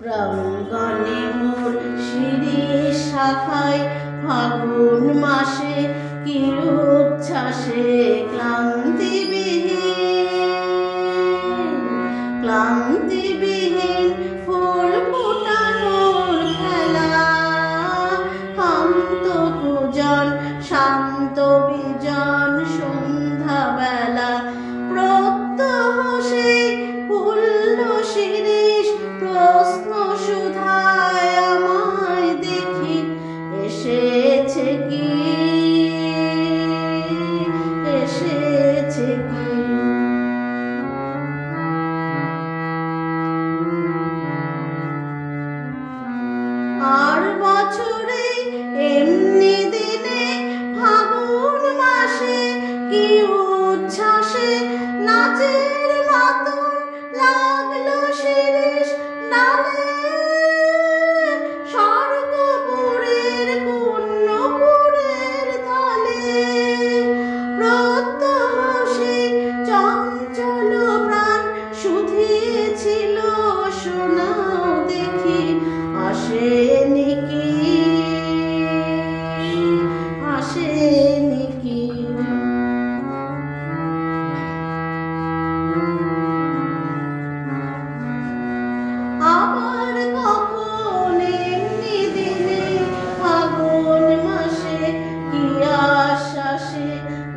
প্রাঙ্গণে মোর শিরীষ শাখায় ফাগুন মাসে কি উচ্ছ্বাসে ক্লান্তিবিহীন ফুল ফোটানোর খেলা, শান্ত পূজন শান্ত বিজন সন্ধ্যাবেলা, প্রত্যহ সেই ফুল্ল শিরীষ প্রশ্ন সুধায় আমায় দেখি এসেছে কি, এসেছে কি। আর বছরে এমনি দিনে ফাগুন মাসে কি উচ্ছ্বাসে নাচের মাতন লাগলো শিরীষ ডালে, স্বর্গপুরের পুণ্যপুরের তলে, প্রত্যহ সেই চঞ্চল প্রাণ শুধিয়েছিল শোনাও দেখি আসেনি কি, আসেনি কি। আবার কখন এমনি দিনে ফাগুন মাসে কি আশ্বাসে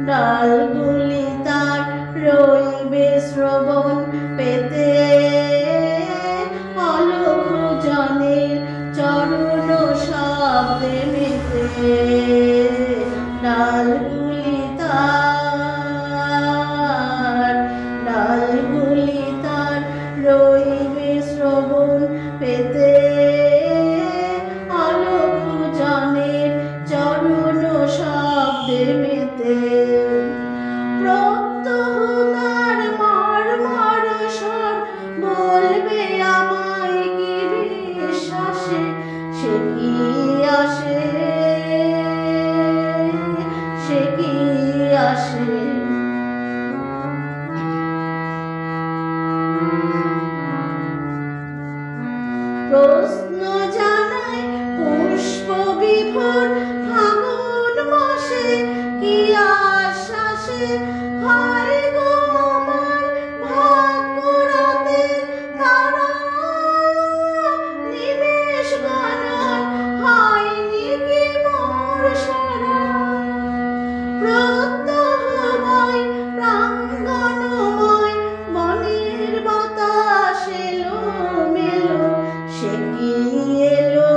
ডালগুলি তার রইবে শ্রবণ পেতে, অলখ জনের চরণ শব্দে মেতে, ডালগুলি তার রইবে শ্রবণ পেতে, অলখ জনের চরণ শব্দে মেতে, প্রত্যহ তার মর্মর স্বর বলবে আমায় কি বিশ্বাসে সে কি আসে, সে কি আসে। প্রশ্ন জানায় পুষ্প বিভোর ফাগুন মাসে কি আশ্বাসে, হায় গো আমার ভাগ্য রাতের তারা, নিমেষ গণন হয়নি কি মোর সারা, প্রত্যহময় প্রাঙ্গণময় মনের বাতাস এলো মেলো, সে কি এলো,